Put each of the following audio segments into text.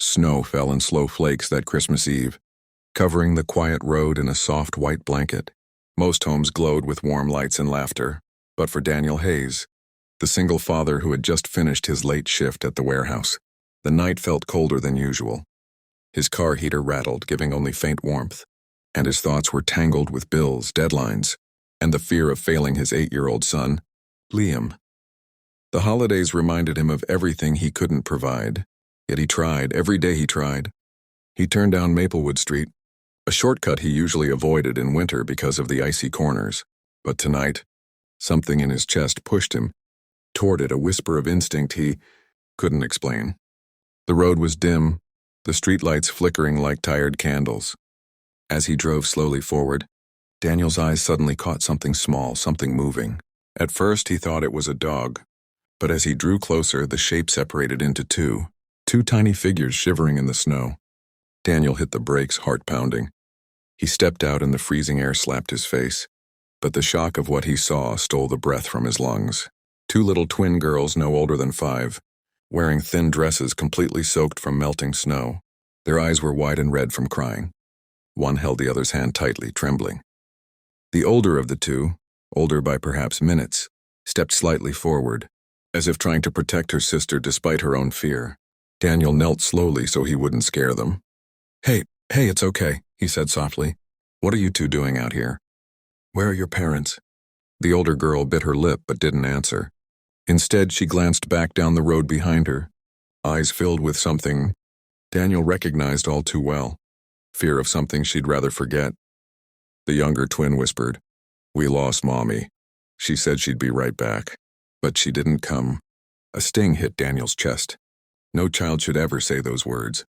Snow fell in slow flakes that Christmas Eve, covering the quiet road in a soft white blanket. Most homes glowed with warm lights and laughter, but for Daniel Hayes, the single father who had just finished his late shift at the warehouse, the night felt colder than usual. His car heater rattled, giving only faint warmth, and his thoughts were tangled with bills, deadlines, and the fear of failing his 8-year-old son, Liam. The holidays reminded him of everything he couldn't provide, yet he tried. Every day he tried. He turned down Maplewood Street, a shortcut he usually avoided in winter because of the icy corners. But tonight, something in his chest pushed him toward it, a whisper of instinct he couldn't explain. The road was dim, the streetlights flickering like tired candles. As he drove slowly forward, Daniel's eyes suddenly caught something small, something moving. At first he thought it was a dog, but as he drew closer, the shape separated into two tiny figures shivering in the snow. Daniel hit the brakes, heart pounding. He stepped out and the freezing air slapped his face, but the shock of what he saw stole the breath from his lungs. 2 little twin girls no older than 5, wearing thin dresses completely soaked from melting snow. Their eyes were wide and red from crying. One held the other's hand tightly, trembling. The older of the two, older by perhaps minutes, stepped slightly forward, as if trying to protect her sister despite her own fear. Daniel knelt slowly so he wouldn't scare them. Hey, it's okay, he said softly. What are you two doing out here? Where are your parents? The older girl bit her lip but didn't answer. Instead, she glanced back down the road behind her, eyes filled with something Daniel recognized all too well, fear of something she'd rather forget. The younger twin whispered, "We lost Mommy. She said she'd be right back, but she didn't come." A sting hit Daniel's chest. No child should ever say those words.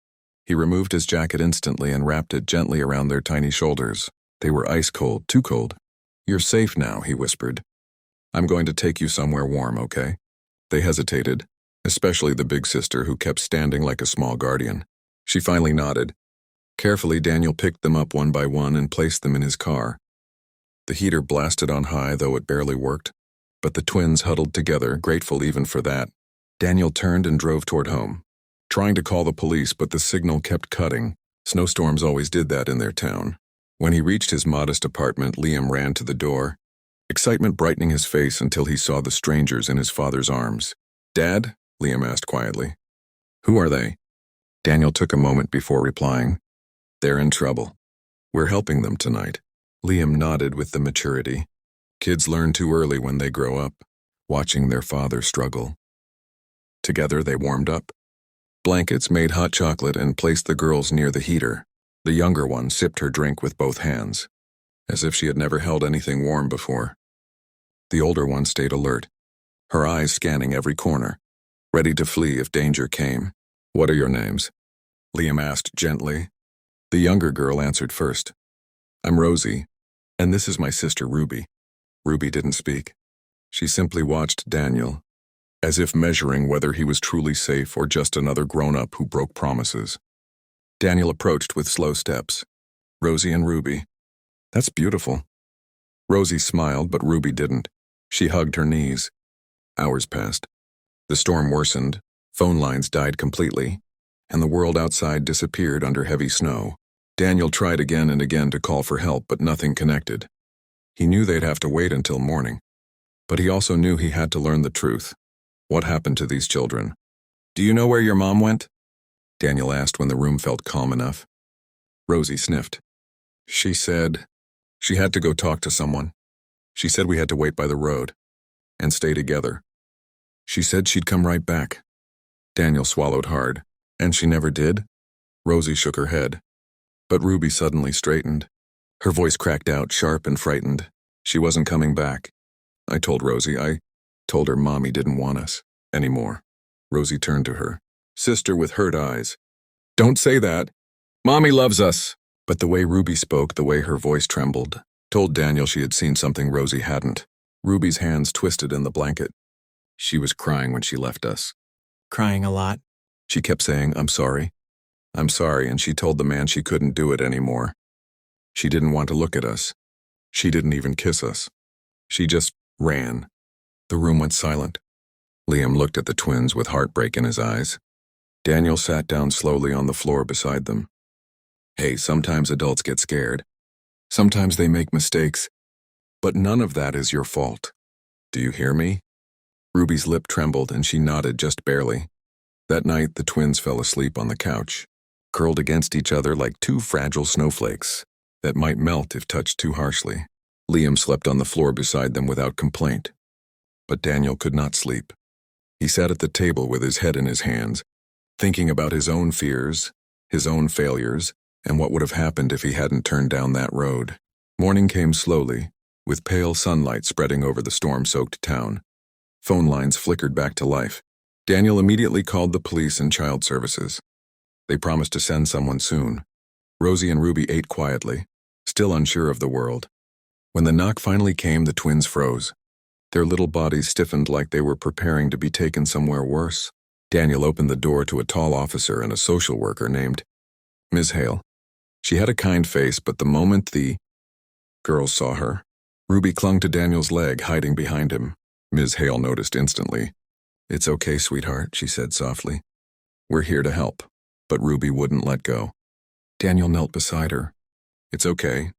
He removed his jacket instantly and wrapped it gently around their tiny shoulders. They were ice cold, too cold. "You're safe now," he whispered. "I'm going to take you somewhere warm, okay?" They hesitated, especially the big sister who kept standing like a small guardian. She finally nodded. Carefully, Daniel picked them up one by one and placed them in his car. The heater blasted on high, though it barely worked, but the twins huddled together, grateful even for that. Daniel turned and drove toward home, trying to call the police, but the signal kept cutting. Snowstorms always did that in their town. When he reached his modest apartment, Liam ran to the door, excitement brightening his face until he saw the strangers in his father's arms. "Dad?" Liam asked quietly. "Who are they?" Daniel took a moment before replying. "They're in trouble. We're helping them tonight." Liam nodded with the maturity. Kids learn too early when they grow up, watching their father struggle. Together they warmed up. Blankets made hot chocolate and placed the girls near the heater. The younger one sipped her drink with both hands, as if she had never held anything warm before. The older one stayed alert, her eyes scanning every corner, ready to flee if danger came. "What are your names?" Liam asked gently. The younger girl answered first. "I'm Rosie, and this is my sister Ruby." Ruby didn't speak. She simply watched Daniel, as if measuring whether he was truly safe or just another grown-up who broke promises. Daniel approached with slow steps. "Rosie and Ruby. That's beautiful." Rosie smiled, but Ruby didn't. She hugged her knees. Hours passed. The storm worsened, phone lines died completely, and the world outside disappeared under heavy snow. Daniel tried again and again to call for help, but nothing connected. He knew they'd have to wait until morning, but he also knew he had to learn the truth. What happened to these children? "Do you know where your mom went?" Daniel asked when the room felt calm enough. Rosie sniffed. She said she had to go talk to someone. She said we had to wait by the road and stay together. She said she'd come right back. Daniel swallowed hard. "And she never did?" Rosie shook her head. But Ruby suddenly straightened. Her voice cracked out, sharp and frightened. "She wasn't coming back. I told Rosie. I told her Mommy didn't want us anymore." Rosie turned to her sister with hurt eyes. "Don't say that. Mommy loves us." But the way Ruby spoke, the way her voice trembled, told Daniel she had seen something Rosie hadn't. Ruby's hands twisted in the blanket. "She was crying when she left us." Crying a lot. She kept saying, I'm sorry, and she told the man she couldn't do it anymore. She didn't want to look at us. She didn't even kiss us. She just ran." The room went silent. Liam looked at the twins with heartbreak in his eyes. Daniel sat down slowly on the floor beside them. Hey, sometimes adults get scared. Sometimes they make mistakes. But none of that is your fault. Do you hear me? Ruby's lip trembled and she nodded just barely. That night, the twins fell asleep on the couch, curled against each other like two fragile snowflakes that might melt if touched too harshly. Liam slept on the floor beside them without complaint. But Daniel could not sleep. He sat at the table with his head in his hands, thinking about his own fears, his own failures, and what would have happened if he hadn't turned down that road. Morning came slowly, with pale sunlight spreading over the storm-soaked town. Phone lines flickered back to life. Daniel immediately called the police and child services. They promised to send someone soon. Rosie and Ruby ate quietly, still unsure of the world. When the knock finally came, the twins froze. Their little bodies stiffened like they were preparing to be taken somewhere worse. Daniel opened the door to a tall officer and a social worker named Ms. Hale. She had a kind face, but the moment the girls saw her, Ruby clung to Daniel's leg, hiding behind him. Ms. Hale noticed instantly. "It's okay, sweetheart," she said softly. "We're here to help." But Ruby wouldn't let go. Daniel knelt beside her. "It's okay.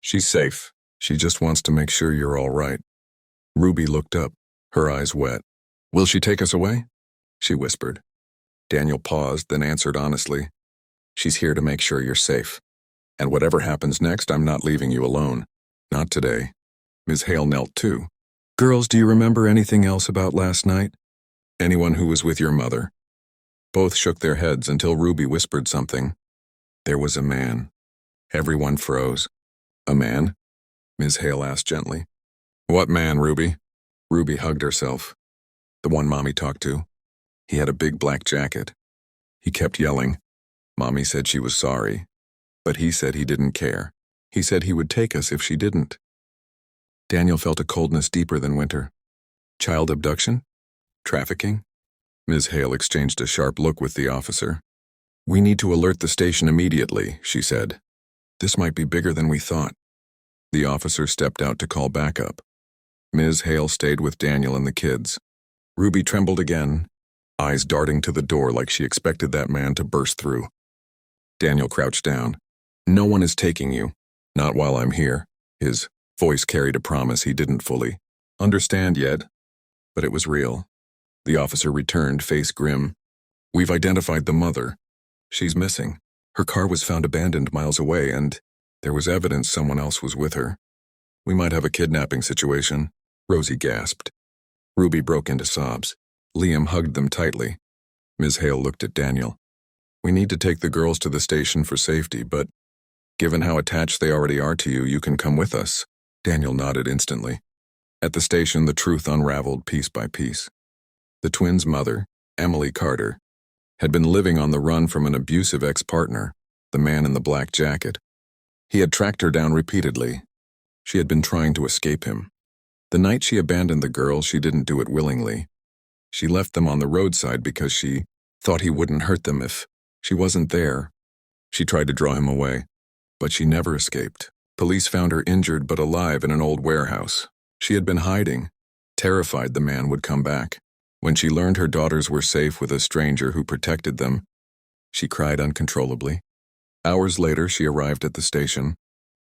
She's safe. She just wants to make sure you're all right." Ruby looked up, her eyes wet. "Will she take us away?" she whispered. Daniel paused, then answered honestly. "She's here to make sure you're safe. And whatever happens next, I'm not leaving you alone. Not today." Ms. Hale knelt too. "Girls, do you remember anything else about last night? Anyone who was with your mother?" Both shook their heads until Ruby whispered something. "There was a man." Everyone froze. "A man?" Ms. Hale asked gently. "What man, Ruby?" Ruby hugged herself. "The one Mommy talked to. He had a big black jacket. He kept yelling. Mommy said she was sorry. But he said he didn't care. He said he would take us if she didn't." Daniel felt a coldness deeper than winter. Child abduction? Trafficking? Ms. Hale exchanged a sharp look with the officer. "We need to alert the station immediately," she said. "This might be bigger than we thought." The officer stepped out to call backup. Ms. Hale stayed with Daniel and the kids. Ruby trembled again, eyes darting to the door like she expected that man to burst through. Daniel crouched down. "No one is taking you. Not while I'm here." His voice carried a promise he didn't fully understand yet, but it was real. The officer returned, face grim. "We've identified the mother. She's missing. Her car was found abandoned miles away, and there was evidence someone else was with her. We might have a kidnapping situation." Rosie gasped. Ruby broke into sobs. Liam hugged them tightly. Ms. Hale looked at Daniel. "We need to take the girls to the station for safety, but given how attached they already are to you, you can come with us." Daniel nodded instantly. At the station, the truth unraveled piece by piece. The twins' mother, Emily Carter, had been living on the run from an abusive ex-partner, the man in the black jacket. He had tracked her down repeatedly. She had been trying to escape him. The night she abandoned the girls, she didn't do it willingly. She left them on the roadside because she thought he wouldn't hurt them if she wasn't there. She tried to draw him away, but she never escaped. Police found her injured but alive in an old warehouse. She had been hiding, terrified the man would come back. When she learned her daughters were safe with a stranger who protected them, she cried uncontrollably. Hours later, she arrived at the station.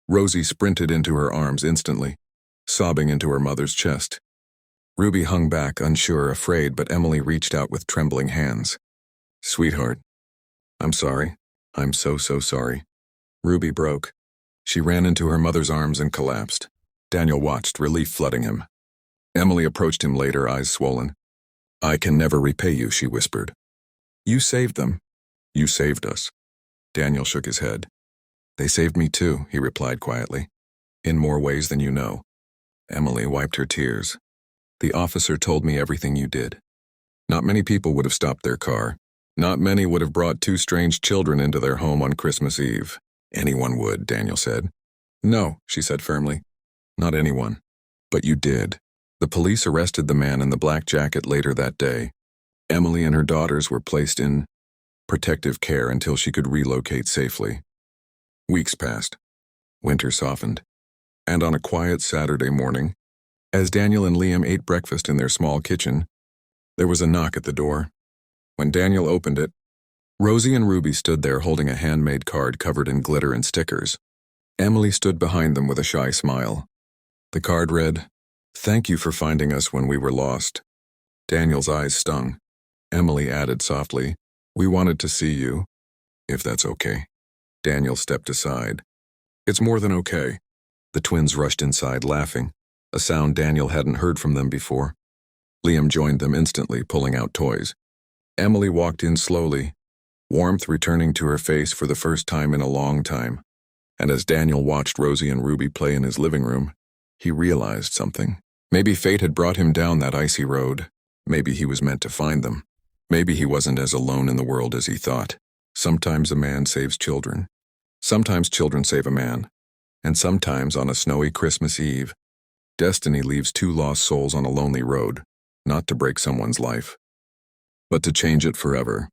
Rosie sprinted into her arms instantly, sobbing into her mother's chest. Ruby hung back, unsure, afraid, but Emily reached out with trembling hands. "Sweetheart, I'm sorry. I'm so sorry." Ruby broke. She ran into her mother's arms and collapsed. Daniel watched, relief flooding him. Emily approached him later, eyes swollen. "I can never repay you," she whispered. "You saved them. You saved us." Daniel shook his head. "They saved me too," he replied quietly. "In more ways than you know." Emily wiped her tears. "The officer told me everything you did. Not many people would have stopped their car. Not many would have brought two strange children into their home on Christmas Eve." "Anyone would," Daniel said. "No," she said firmly. "Not anyone. But you did." The police arrested the man in the black jacket later that day. Emily and her daughters were placed in protective care until she could relocate safely. Weeks passed. Winter softened. And on a quiet Saturday morning, as Daniel and Liam ate breakfast in their small kitchen, there was a knock at the door. When Daniel opened it, Rosie and Ruby stood there holding a handmade card covered in glitter and stickers. Emily stood behind them with a shy smile. The card read, "Thank you for finding us when we were lost." Daniel's eyes stung. Emily added softly, "We wanted to see you, if that's okay." Daniel stepped aside. "It's more than okay." The twins rushed inside laughing, a sound Daniel hadn't heard from them before. Liam joined them instantly, pulling out toys. Emily walked in slowly, warmth returning to her face for the first time in a long time. And as Daniel watched Rosie and Ruby play in his living room, he realized something. Maybe fate had brought him down that icy road. Maybe he was meant to find them. Maybe he wasn't as alone in the world as he thought. Sometimes a man saves children. Sometimes children save a man. And sometimes on a snowy Christmas Eve, destiny leaves two lost souls on a lonely road, not to break someone's life, but to change it forever.